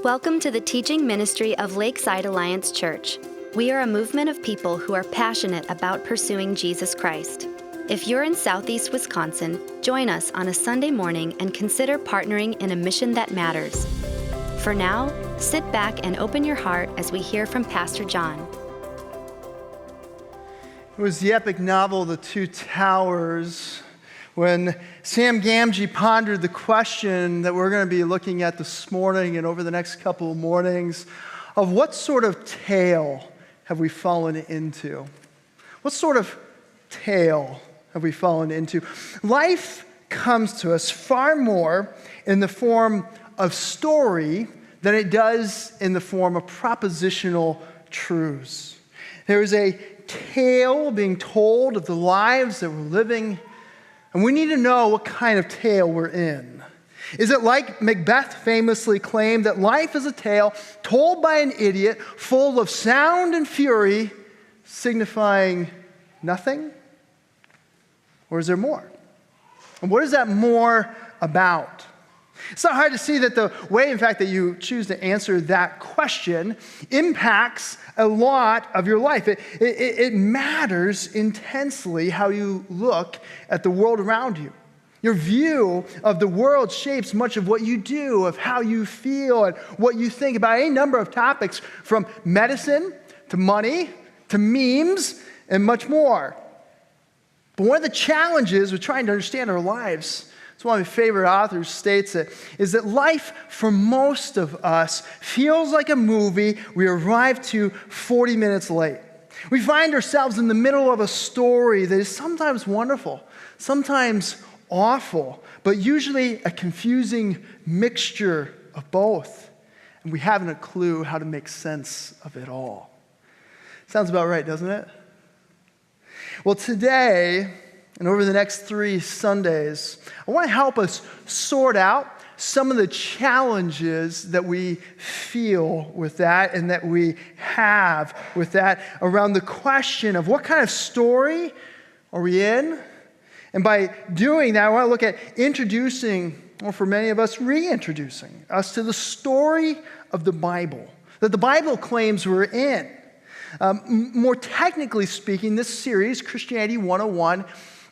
Welcome to the teaching ministry of Lakeside Alliance Church. We are a movement of people who are passionate about pursuing Jesus Christ. If you're in Southeast Wisconsin, join us on a Sunday morning and consider partnering in a mission that matters. For now, sit back and open your heart as we hear from Pastor John. It was the epic novel, The Two Towers, when Sam Gamgee pondered the question that we're going to be looking at this morning and over the next couple of mornings of what sort of tale have we fallen into? What sort of tale have we fallen into? Life comes to us far more in the form of story than it does in the form of propositional truths. There is a tale being told of the lives that we're living, and we need to know what kind of tale we're in. Is it like Macbeth famously claimed that life is a tale told by an idiot full of sound and fury, signifying nothing? Or is there more? And what is that more about? It's not hard to see that the way, in fact, that you choose to answer that question impacts a lot of your life. It matters intensely how you look at the world around you. Your view of the world shapes much of what you do, of how you feel, and what you think about any number of topics, from medicine to money to memes and much more. But one of the challenges with trying to understand our lives, it's one of my favorite authors states it, is that life for most of us feels like a movie we arrive to 40 minutes late. We find ourselves in the middle of a story that is sometimes wonderful, sometimes awful, but usually a confusing mixture of both. And we haven't a clue how to make sense of it all. Sounds about right, doesn't it? Well, today, and over the next 3 Sundays, I want to help us sort out some of the challenges that we feel with that and that we have with that around the question of what kind of story are we in? And by doing that, I want to look at introducing, or for many of us, reintroducing us to the story of the Bible, that the Bible claims we're in. More technically speaking, this series, Christianity 101,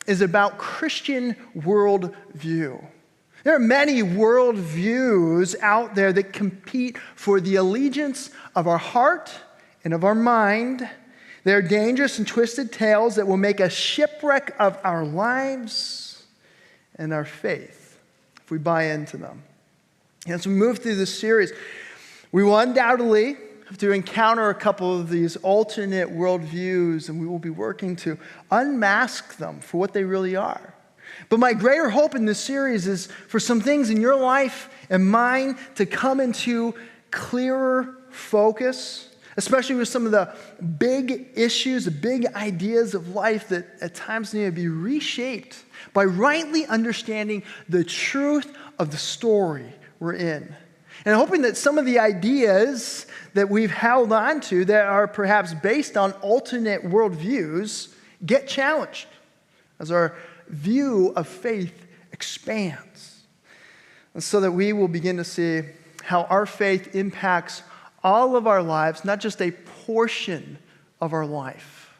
is about Christian worldview. There are many worldviews out there that compete for the allegiance of our heart and of our mind. They are dangerous and twisted tales that will make a shipwreck of our lives and our faith if we buy into them. And as we move through this series, we will undoubtedly have to encounter a couple of these alternate worldviews, and we will be working to unmask them for what they really are. But my greater hope in this series is for some things in your life and mine to come into clearer focus, especially with some of the big issues, the big ideas of life that at times need to be reshaped by rightly understanding the truth of the story we're in. And hoping that some of the ideas that we've held on to that are perhaps based on alternate worldviews get challenged as our view of faith expands. And so that we will begin to see how our faith impacts all of our lives, not just a portion of our life.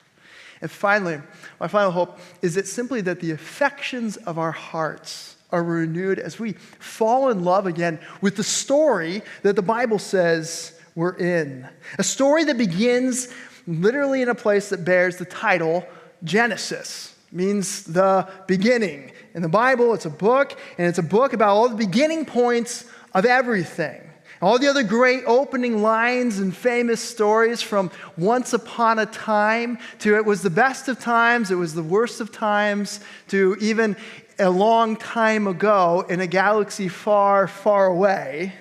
And finally, my final hope is that simply that the affections of our hearts are renewed as we fall in love again with the story that the Bible says we're in. A story that begins literally in a place that bears the title Genesis. It means the beginning. In the Bible, it's a book, and it's a book about all the beginning points of everything. All the other great opening lines and famous stories, from once upon a time to it was the best of times, it was the worst of times, to even a long time ago in a galaxy far, far away.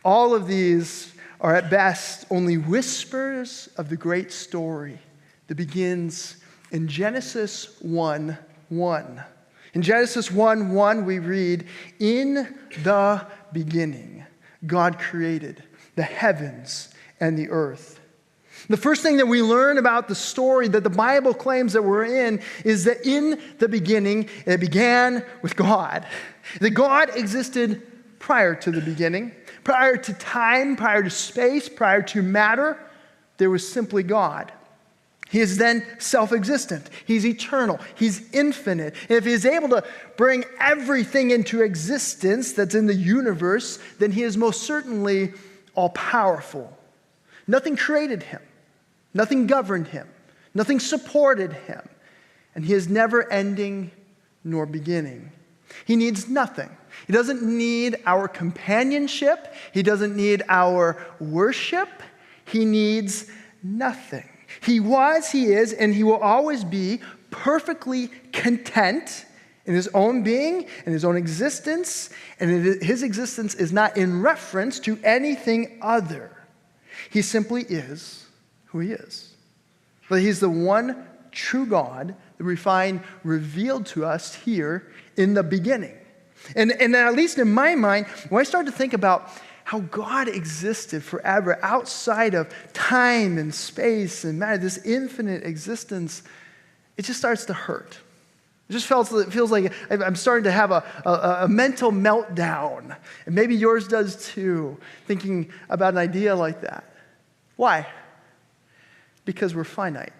All of these are at best only whispers of the great story that begins in Genesis 1:1. In Genesis 1:1 we read, "In the beginning, God created the heavens and the earth." The first thing that we learn about the story that the Bible claims that we're in is that in the beginning, it began with God. That God existed prior to the beginning, Prior to time, prior to space, prior to matter, there was simply God. He is then self-existent. He's eternal. He's infinite. And if he is able to bring everything into existence that's in the universe, then he is most certainly all-powerful. Nothing created him. Nothing governed him. Nothing supported him. And he is never ending nor beginning. He needs nothing. He doesn't need our companionship. He doesn't need our worship. He needs nothing. He was, he is, and he will always be perfectly content in his own being, in his own existence, and his existence is not in reference to anything other. He simply is who he is. But he's the one true God that we find revealed to us here in the beginning. And at least in my mind, when I start to think about how God existed forever outside of time and space and matter, this infinite existence, it just starts to hurt. It just feels like I'm starting to have a mental meltdown. And maybe yours does too, thinking about an idea like that. Why? Because we're finite.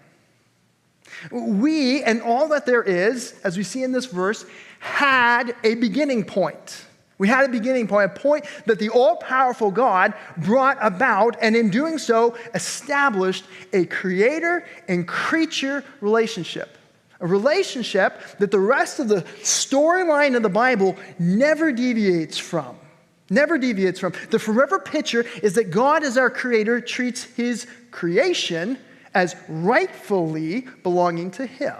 We, and all that there is, as we see in this verse, had a beginning point. We had a beginning point, a point that the all-powerful God brought about, and in doing so, established a creator and creature relationship. A relationship that the rest of the storyline of the Bible never deviates from. Never deviates from. The forever picture is that God, as our creator, treats his creation as rightfully belonging to him.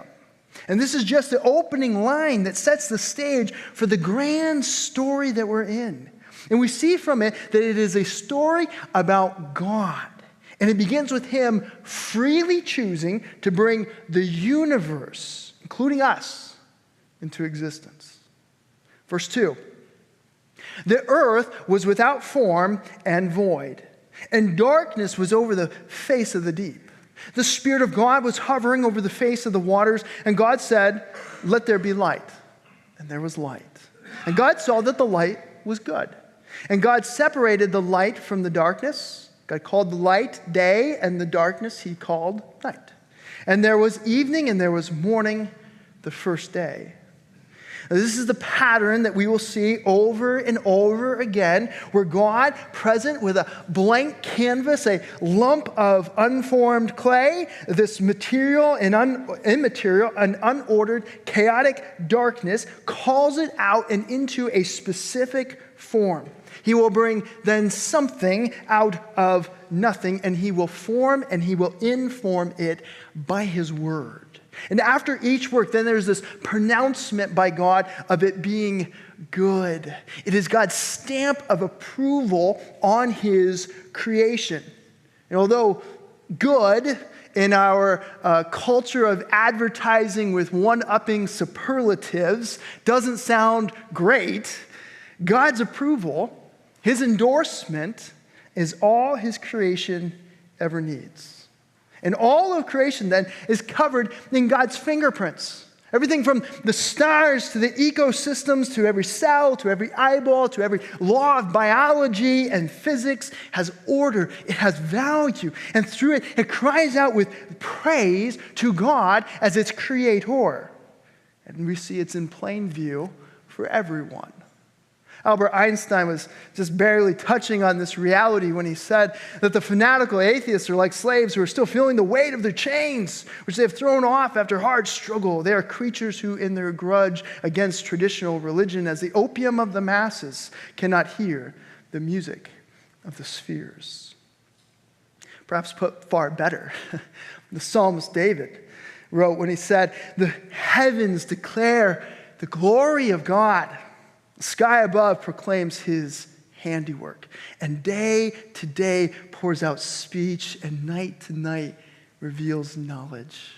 And this is just the opening line that sets the stage for the grand story that we're in. And we see from it that it is a story about God. And it begins with him freely choosing to bring the universe, including us, into existence. Verse 2. The earth was without form and void, and darkness was over the face of the deep. The Spirit of God was hovering over the face of the waters, and God said, "Let there be light." And there was light. And God saw that the light was good. And God separated the light from the darkness. God called the light day, and the darkness he called night. And there was evening, and there was morning the first day. Now, this is the pattern that we will see over and over again, where God, present with a blank canvas, a lump of unformed clay, this material and immaterial, an unordered, chaotic darkness, calls it out and into a specific form. He will bring then something out of nothing, and he will form and he will inform it by his word. And after each work, then there's this pronouncement by God of it being good. It is God's stamp of approval on his creation. And although good in our culture of advertising with one-upping superlatives doesn't sound great, God's approval, his endorsement, is all his creation ever needs. And all of creation then is covered in God's fingerprints. Everything from the stars to the ecosystems to every cell to every eyeball to every law of biology and physics has order. It has value. And through it, it cries out with praise to God as its creator. And we see it's in plain view for everyone. Albert Einstein was just barely touching on this reality when he said that the fanatical atheists are like slaves who are still feeling the weight of their chains, which they have thrown off after hard struggle. They are creatures who, in their grudge against traditional religion as the opium of the masses, cannot hear the music of the spheres. Perhaps put far better, the psalmist David wrote when he said, "The heavens declare the glory of God. The sky above proclaims his handiwork, and day to day pours out speech, and night to night reveals knowledge."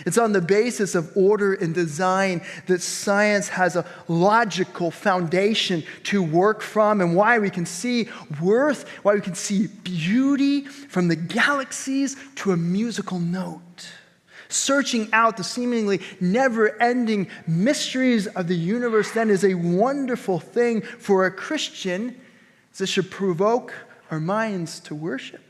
It's on the basis of order and design that science has a logical foundation to work from, and why we can see worth, why we can see beauty from the galaxies to a musical note. Searching out the seemingly never-ending mysteries of the universe then is a wonderful thing for a Christian This should provoke our minds to worship.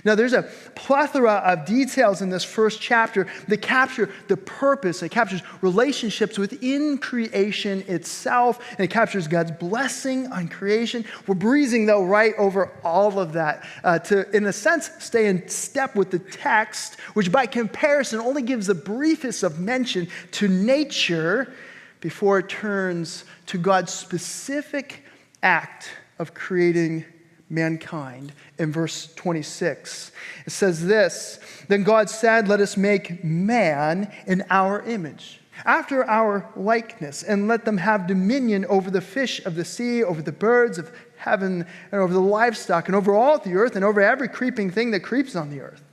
Now, there's a plethora of details in this first chapter that capture the purpose. It captures relationships within creation itself, and it captures God's blessing on creation. We're breezing, though, right over all of that to, in a sense, stay in step with the text, which by comparison only gives the briefest of mention to nature before it turns to God's specific act of creating mankind. In verse 26, it says this, "Then God said, let us make man in our image, after our likeness, and let them have dominion over the fish of the sea, over the birds of heaven, and over the livestock, and over all the earth, and over every creeping thing that creeps on the earth."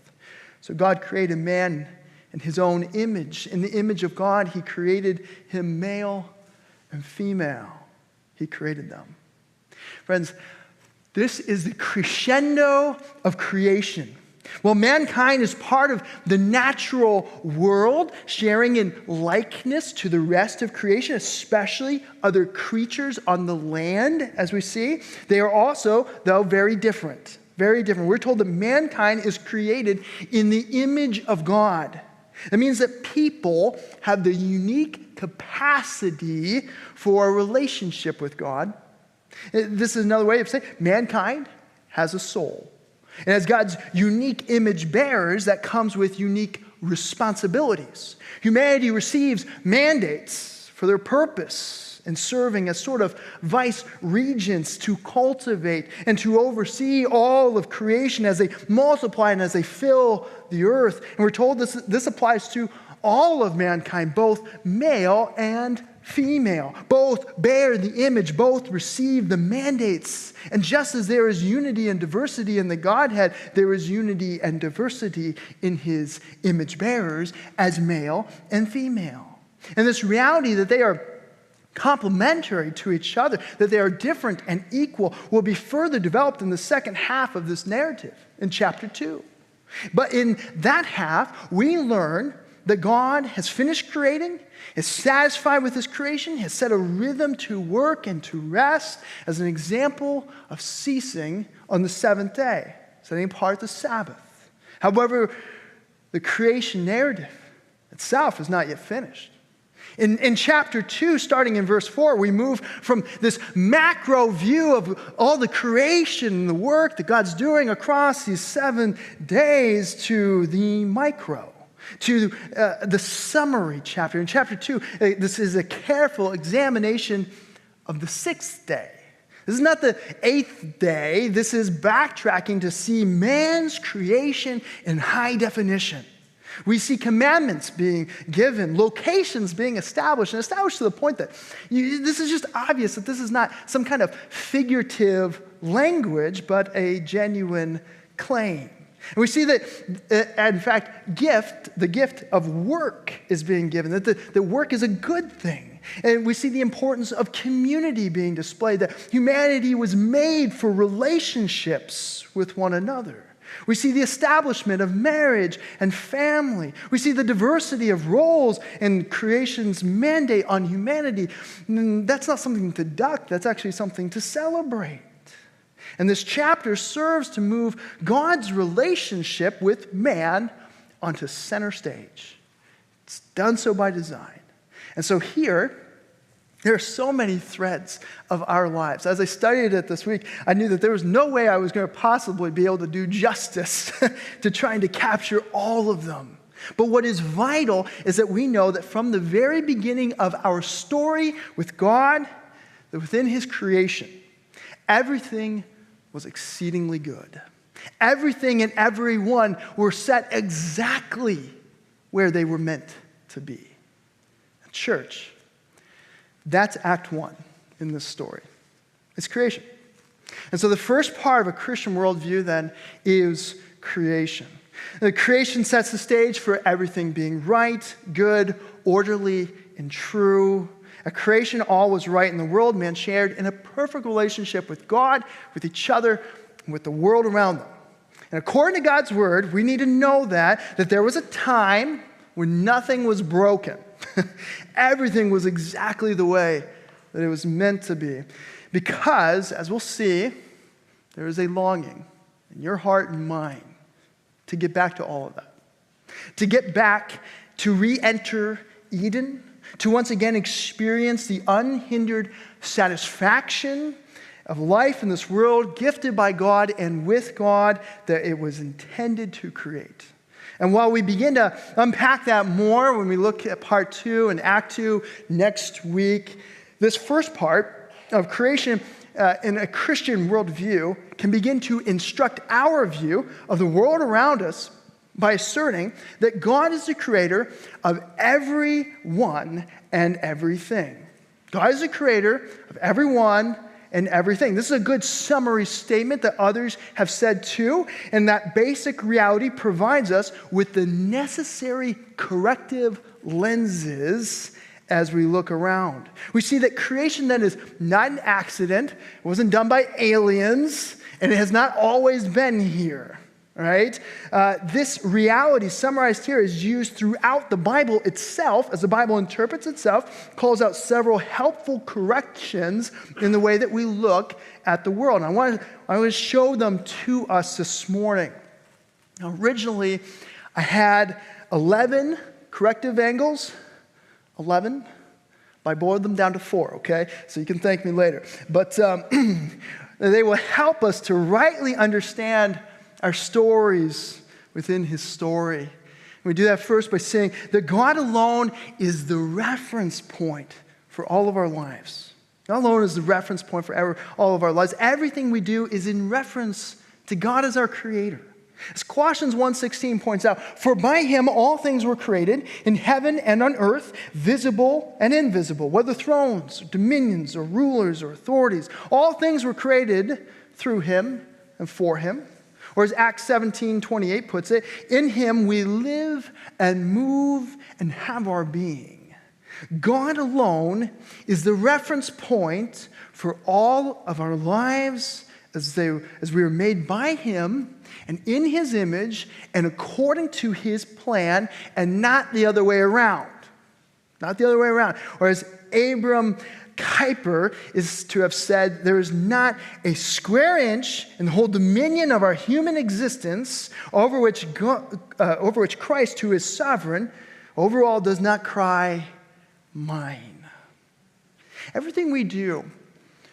So God created man in his own image. In the image of God, he created him, male and female. He created them. Friends, this is the crescendo of creation. Well, mankind is part of the natural world, sharing in likeness to the rest of creation, especially other creatures on the land, as we see. They are also, though, very different. Very different. We're told that mankind is created in the image of God. That means that people have the unique capacity for a relationship with God. This is another way of saying mankind has a soul. And as God's unique image bearers, that comes with unique responsibilities. Humanity receives mandates for their purpose in serving as sort of vice regents to cultivate and to oversee all of creation as they multiply and as they fill the earth. And we're told this applies to all of mankind, both male and female. Both bear the image, both receive the mandates. And just as there is unity and diversity in the Godhead, there is unity and diversity in his image bearers as male and female. And this reality that they are complementary to each other, that they are different and equal, will be further developed in the second half of this narrative in chapter 2. But in that half, we learn that God has finished creating, is satisfied with his creation, has set a rhythm to work and to rest as an example of ceasing on the seventh day, setting apart the Sabbath. However, the creation narrative itself is not yet finished. In chapter 2, starting in verse 4, we move from this macro view of all the creation and the work that God's doing across these 7 days to the micro, to the summary chapter. In chapter 2, this is a careful examination of the 6th day. This is not the 8th day. This is backtracking to see man's creation in high definition. We see commandments being given, locations being established, and established to the point that this is just obvious that this is not some kind of figurative language, but a genuine claim. And we see that, in fact, the gift of work is being given, that work is a good thing. And we see the importance of community being displayed, that humanity was made for relationships with one another. We see the establishment of marriage and family. We see the diversity of roles and creation's mandate on humanity. And that's not something to duck, that's actually something to celebrate. And this chapter serves to move God's relationship with man onto center stage. It's done so by design. And so here, there are so many threads of our lives. As I studied it this week, I knew that there was no way I was going to possibly be able to do justice to trying to capture all of them. But what is vital is that we know that from the very beginning of our story with God, that within his creation, everything was exceedingly good. Everything and everyone were set exactly where they were meant to be. Church, that's Act 1 in this story. It's creation. And so the first part of a Christian worldview then is creation. The creation sets the stage for everything being right, good, orderly, and true. At creation, all was right in the world. Man shared in a perfect relationship with God, with each other, and with the world around them. And according to God's word, we need to know that there was a time when nothing was broken. Everything was exactly the way that it was meant to be. Because, as we'll see, there is a longing in your heart and mind to get back to all of that. To get back to re-enter Eden, to once again experience the unhindered satisfaction of life in this world, gifted by God and with God, that it was intended to create. And while we begin to unpack that more when we look at part 2 and Act 2 next week, this first part of creation in a Christian worldview can begin to instruct our view of the world around us by asserting that God is the creator of everyone and everything. God is the creator of everyone and everything. This is a good summary statement that others have said too, and that basic reality provides us with the necessary corrective lenses as we look around. We see that creation then is not an accident, it wasn't done by aliens, and it has not always been here. Right? This reality summarized here is used throughout the Bible itself, as the Bible interprets itself, calls out several helpful corrections in the way that we look at the world. And I want to show them to us this morning. Now, originally, I had 11 corrective angles, 11. I boiled them down to 4, okay? So you can thank me later. But they will help us to rightly understand our stories within his story. We do that first by saying that God alone is the reference point for all of our lives. God alone is the reference point for all of our lives. Everything we do is in reference to God as our creator. As Colossians 1:16 points out, for by him all things were created in heaven and on earth, visible and invisible, whether thrones, dominions, or rulers, or authorities. All things were created through him and for him. Or as Acts 17:28 puts it, in him we live and move and have our being. God alone is the reference point for all of our lives as we are made by him and in his image and according to his plan, and not the other way around. Not the other way around. Or as Abram Kuyper is to have said, there is not a square inch in the whole dominion of our human existence over which Christ, who is sovereign, overall does not cry, mine. Everything we do,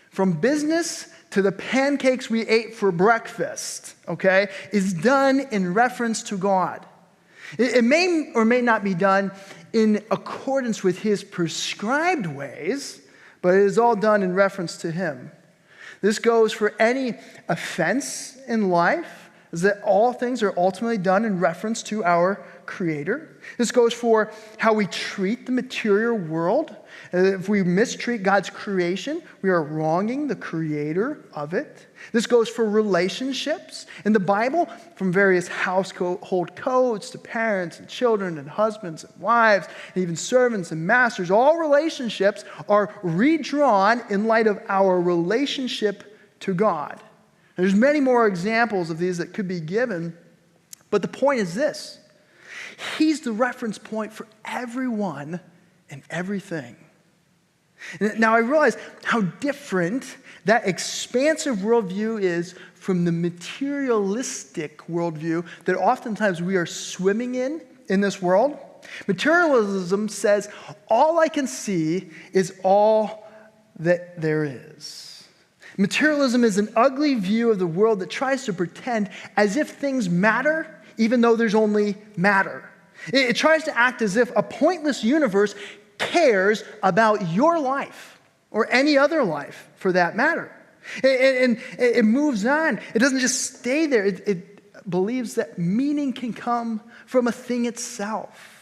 from business to the pancakes we ate for breakfast, okay, is done in reference to God. It may or may not be done in accordance with his prescribed ways, but it is all done in reference to him. This goes for any offense in life, is that all things are ultimately done in reference to our Creator. This goes for how we treat the material world. If we mistreat God's creation, we are wronging the Creator of it. This goes for relationships. In the Bible, from various household codes to parents and children and husbands and wives, and even servants and masters, all relationships are redrawn in light of our relationship to God. There's many more examples of these that could be given, but the point is this. He's the reference point for everyone and everything. Now, I realize how different that expansive worldview is from the materialistic worldview that oftentimes we are swimming in this world. Materialism says, all I can see is all that there is. Materialism is an ugly view of the world that tries to pretend as if things matter, even though there's only matter. It tries to act as if a pointless universe cares about your life or any other life for that matter. And it moves on. It doesn't just stay there. It believes that meaning can come from a thing itself.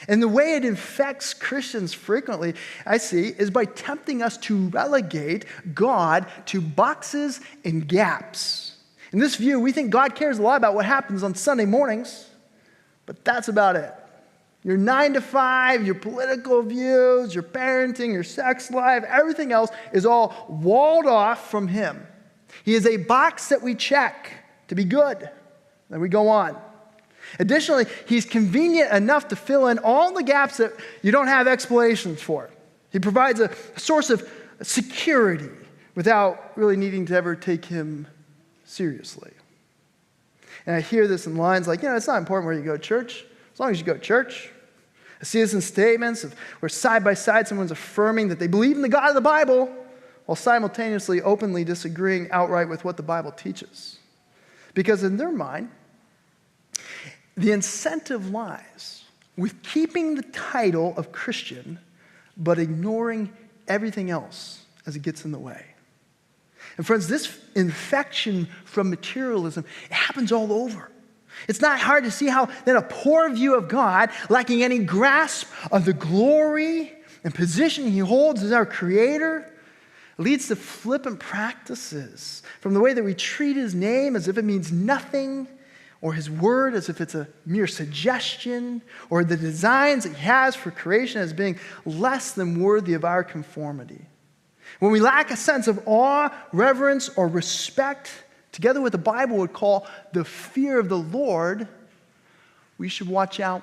And the way it infects Christians frequently, I see, is by tempting us to relegate God to boxes and gaps. In this view, we think God cares a lot about what happens on Sunday mornings, but that's about it. Your 9 to 5, your political views, your parenting, your sex life, everything else is all walled off from him. He is a box that we check to be good. Then we go on. Additionally, he's convenient enough to fill in all the gaps that you don't have explanations for. He provides a source of security, without really needing to ever take him seriously. And I hear this in lines like, it's not important where you go to church, as long as you go to church. I see this in statements where side by side someone's affirming that they believe in the God of the Bible while simultaneously openly disagreeing outright with what the Bible teaches. Because in their mind, the incentive lies with keeping the title of Christian but ignoring everything else as it gets in the way. And friends, this infection from materialism, it happens all over. It's not hard to see how then a poor view of God, lacking any grasp of the glory and position he holds as our creator, leads to flippant practices, from the way that we treat his name as if it means nothing, or his word as if it's a mere suggestion, or the designs that he has for creation as being less than worthy of our conformity. When we lack a sense of awe, reverence, or respect, together with the Bible would call the fear of the Lord, we should watch out.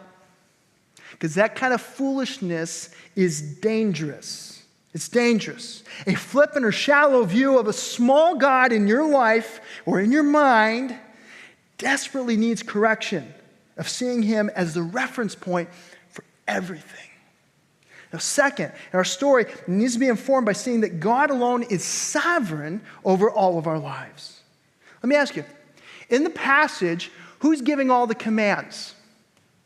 Because that kind of foolishness is dangerous. It's dangerous. A flippant or shallow view of a small God in your life or in your mind desperately needs correction of seeing him as the reference point for everything. Now, second, in our story, it needs to be informed by seeing that God alone is sovereign over all of our lives. Let me ask you, in the passage, who's giving all the commands?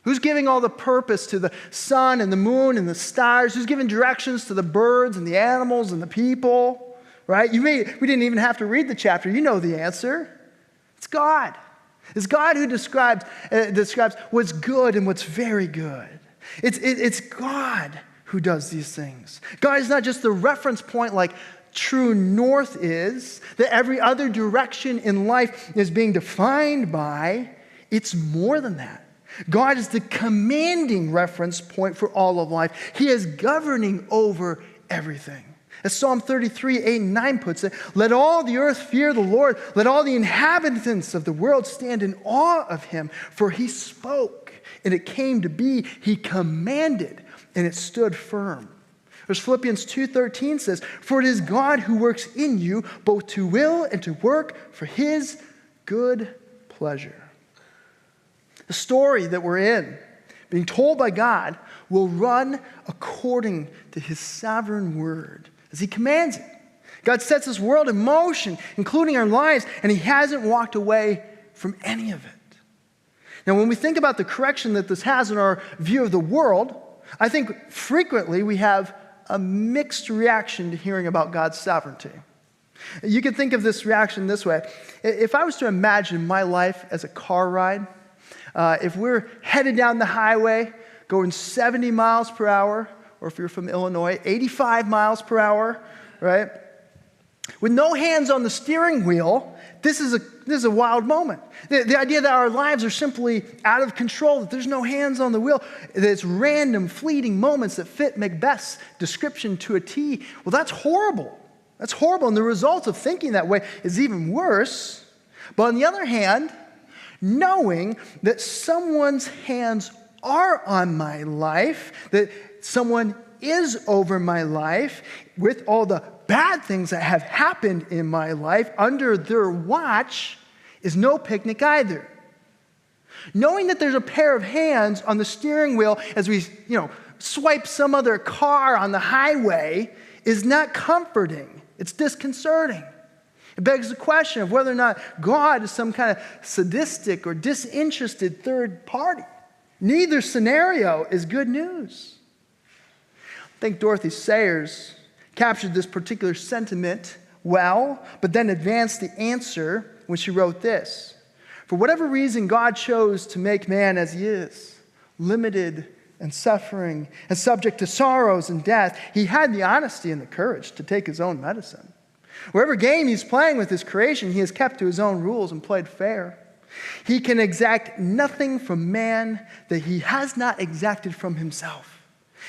Who's giving all the purpose to the sun and the moon and the stars? Who's giving directions to the birds and the animals and the people? Right? We didn't even have to read the chapter. You know the answer. It's God. It's God who describes what's good and what's very good. It's God who does these things. God is not just the reference point like true north is, that every other direction in life is being defined by. It's more than that. God is the commanding reference point for all of life. He is governing over everything. As Psalm 33, 8 and 9 puts it, let all the earth fear the Lord. Let all the inhabitants of the world stand in awe of him. For he spoke, and it came to be. He commanded, and it stood firm. As Philippians 2:13 says, for it is God who works in you both to will and to work for his good pleasure. The story that we're in, being told by God, will run according to his sovereign word as he commands it. God sets this world in motion, including our lives, and he hasn't walked away from any of it. Now, when we think about the correction that this has in our view of the world, I think frequently we have a mixed reaction to hearing about God's sovereignty. You can think of this reaction this way. If I was to imagine my life as a car ride, if we're headed down the highway going 70 miles per hour, or if you're from Illinois, 85 miles per hour, right? With no hands on the steering wheel, this is a wild moment. The idea that our lives are simply out of control, that there's no hands on the wheel, that it's random, fleeting moments that fit Macbeth's description to a T. Well, that's horrible. That's horrible. And the result of thinking that way is even worse. But on the other hand, knowing that someone's hands are on my life, that someone is over my life with all the bad things that have happened in my life under their watch is no picnic either. Knowing that there's a pair of hands on the steering wheel as we, swipe some other car on the highway is not comforting. It's disconcerting. It begs the question of whether or not God is some kind of sadistic or disinterested third party. Neither scenario is good news. I think Dorothy Sayers captured this particular sentiment well, but then advanced the answer when she wrote this. For whatever reason God chose to make man as he is, limited and suffering and subject to sorrows and death, he had the honesty and the courage to take his own medicine. Whatever game he's playing with his creation, he has kept to his own rules and played fair. He can exact nothing from man that he has not exacted from himself.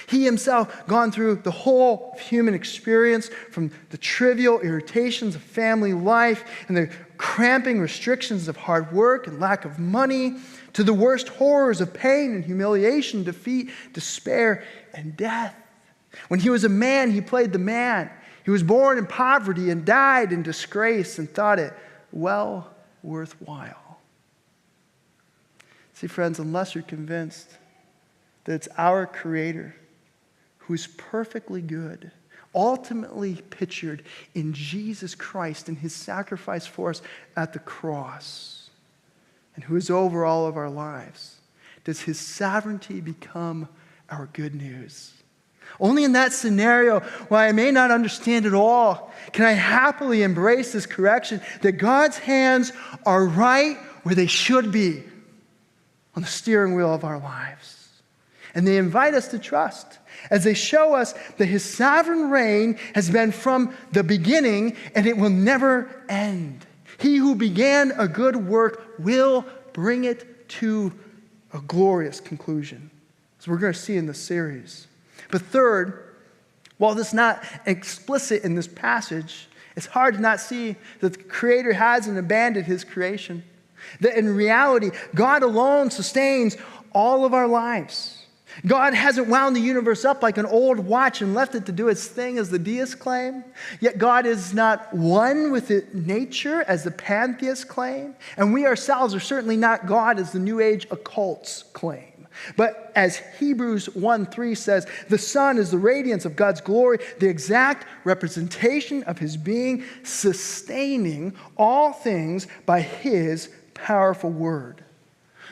He himself gone through the whole human experience, from the trivial irritations of family life and the cramping restrictions of hard work and lack of money, to the worst horrors of pain and humiliation, defeat, despair, and death. When he was a man, he played the man. He was born in poverty and died in disgrace and thought it well worthwhile. See, friends, unless you're convinced that it's our Creator who's perfectly good, ultimately pictured in Jesus Christ and his sacrifice for us at the cross, and who is over all of our lives, does his sovereignty become our good news. Only in that scenario, while I may not understand it all, can I happily embrace this correction that God's hands are right where they should be, on the steering wheel of our lives. And they invite us to trust as they show us that his sovereign reign has been from the beginning and it will never end. He who began a good work will bring it to a glorious conclusion, as we're going to see in this series. But third, while this is not explicit in this passage, it's hard to not see that the Creator hasn't abandoned his creation. That in reality, God alone sustains all of our lives. God hasn't wound the universe up like an old watch and left it to do its thing, as the deists claim. Yet God is not one with nature, as the pantheists claim. And we ourselves are certainly not God, as the New Age occults claim. But as Hebrews 1:3 says, the Son is the radiance of God's glory, the exact representation of his being, sustaining all things by his powerful word.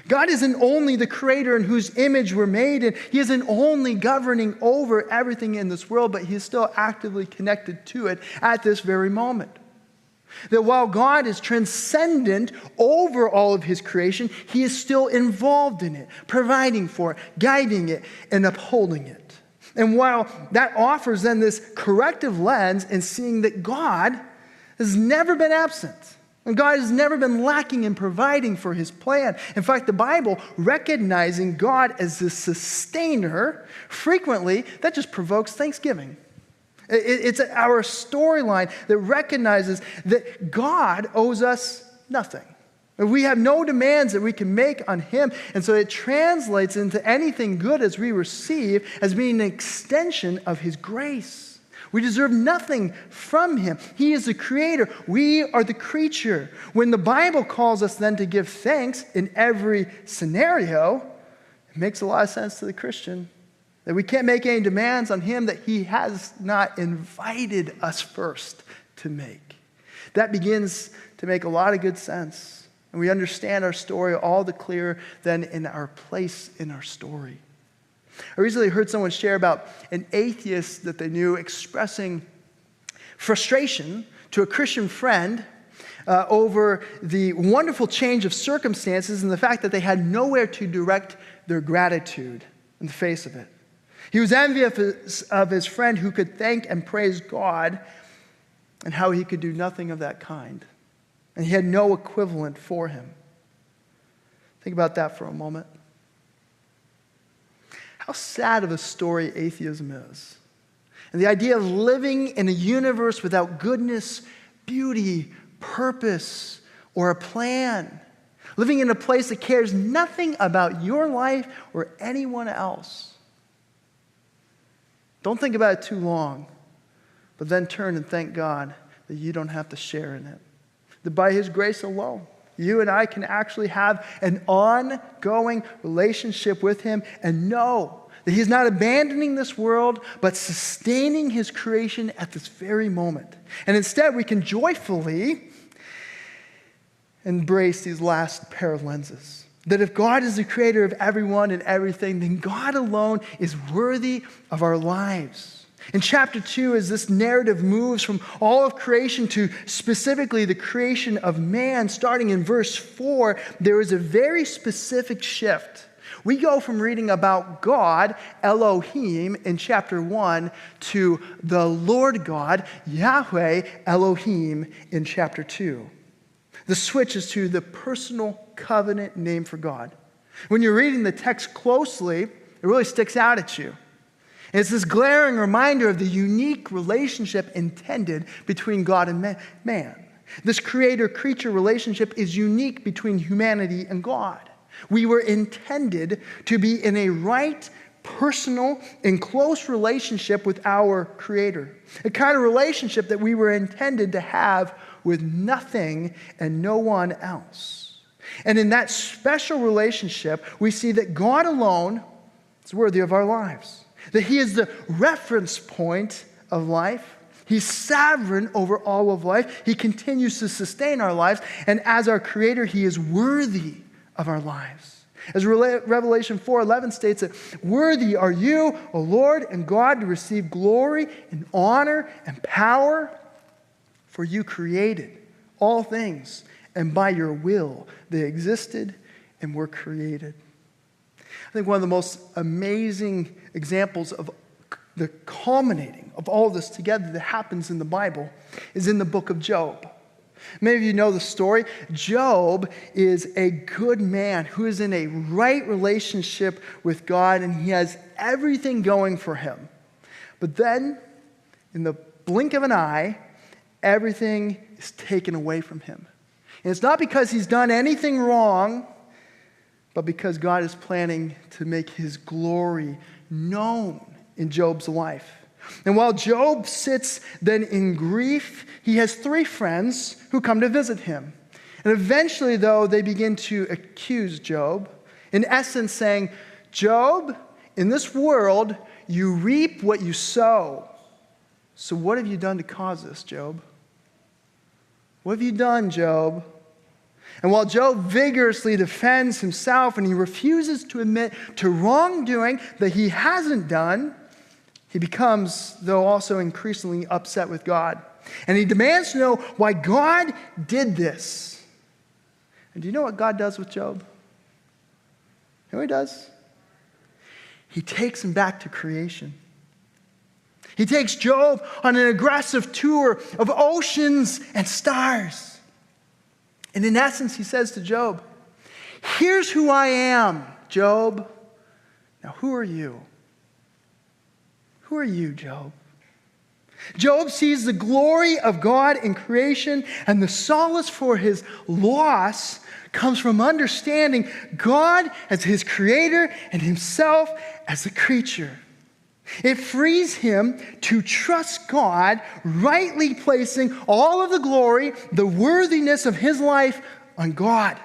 God isn't only the Creator in whose image we're made, and he isn't only governing over everything in this world, but he is still actively connected to it at this very moment. That while God is transcendent over all of his creation, he is still involved in it, providing for it, guiding it, and upholding it. And while that offers then this corrective lens in seeing that God has never been absent, and God has never been lacking in providing for his plan. In fact, the Bible, recognizing God as the sustainer, frequently, that just provokes thanksgiving. It's our storyline that recognizes that God owes us nothing. We have no demands that we can make on him. And so it translates into anything good as we receive as being an extension of his grace. We deserve nothing from him. He is the Creator. We are the creature. When the Bible calls us then to give thanks in every scenario, it makes a lot of sense to the Christian. That we can't make any demands on him that he has not invited us first to make. That begins to make a lot of good sense. And we understand our story all the clearer then in our place in our story. I recently heard someone share about an atheist that they knew expressing frustration to a Christian friend over the wonderful change of circumstances and the fact that they had nowhere to direct their gratitude in the face of it. He was envious of his friend who could thank and praise God, and how he could do nothing of that kind. And he had no equivalent for him. Think about that for a moment. How sad of a story atheism is. And the idea of living in a universe without goodness, beauty, purpose, or a plan. Living in a place that cares nothing about your life or anyone else. Don't think about it too long, but then turn and thank God that you don't have to share in it. That by his grace alone, you and I can actually have an ongoing relationship with him and know that he's not abandoning this world, but sustaining his creation at this very moment. And instead, we can joyfully embrace these last pair of lenses. That if God is the creator of everyone and everything, then God alone is worthy of our lives. In chapter 2, as this narrative moves from all of creation to specifically the creation of man, starting in verse 4, there is a very specific shift. We go from reading about God, Elohim, in chapter 1 to the Lord God, Yahweh Elohim, in chapter 2. The switch is to the personal covenant name for God. When you're reading the text closely, it really sticks out at you. It's this glaring reminder of the unique relationship intended between God and man. This creator-creature relationship is unique between humanity and God. We were intended to be in a right, personal and close relationship with our Creator. A kind of relationship that we were intended to have with nothing and no one else. And in that special relationship, we see that God alone is worthy of our lives. That He is the reference point of life. He's sovereign over all of life. He continues to sustain our lives. And as our Creator, He is worthy of our lives. As Revelation 4:11 states it, worthy are you, O Lord and God, to receive glory and honor and power, for you created all things, and by your will they existed and were created. I think one of the most amazing examples of the culminating of all this together that happens in the Bible is in the book of Job. Many of you know the story. Job is a good man who is in a right relationship with God, and he has everything going for him. But then, in the blink of an eye, everything is taken away from him. And it's not because he's done anything wrong, but because God is planning to make His glory known in Job's life. And while Job sits then in grief, he has 3 friends who come to visit him. And eventually, though, they begin to accuse Job, in essence saying, Job, in this world, you reap what you sow. So what have you done to cause this, Job? What have you done, Job? And while Job vigorously defends himself and he refuses to admit to wrongdoing that he hasn't done, he becomes, though, also increasingly upset with God. And he demands to know why God did this. And do you know what God does with Job? You know what He does? He takes him back to creation. He takes Job on an aggressive tour of oceans and stars. And in essence, he says to Job, here's who I am, Job. Now, who are you? Who are you, Job? Job sees the glory of God in creation, and the solace for his loss comes from understanding God as his creator and himself as a creature. It frees him to trust God, rightly placing all of the glory, the worthiness of his life on God.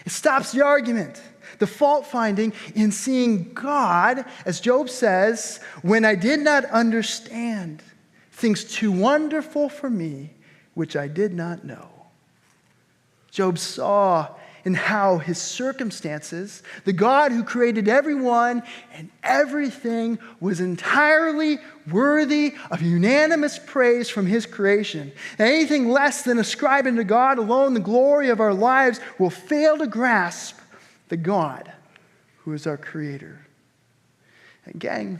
It stops the argument, the fault finding in seeing God, as Job says, when I did not understand things too wonderful for me, which I did not know. Job saw in how his circumstances, the God who created everyone and everything, was entirely worthy of unanimous praise from His creation. And anything less than ascribing to God alone the glory of our lives will fail to grasp the God who is our Creator. And gang,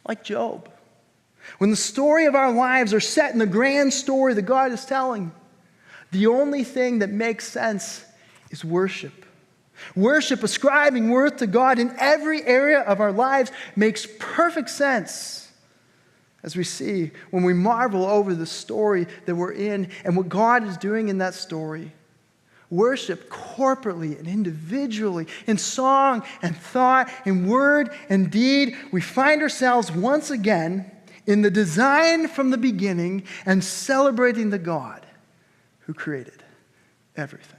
like Job, when the story of our lives are set in the grand story that God is telling, the only thing that makes sense is worship. Worship, ascribing worth to God in every area of our lives, makes perfect sense, as we see when we marvel over the story that we're in and what God is doing in that story. Worship corporately and individually, in song and thought, in word and deed, we find ourselves once again in the design from the beginning and celebrating the God who created everything.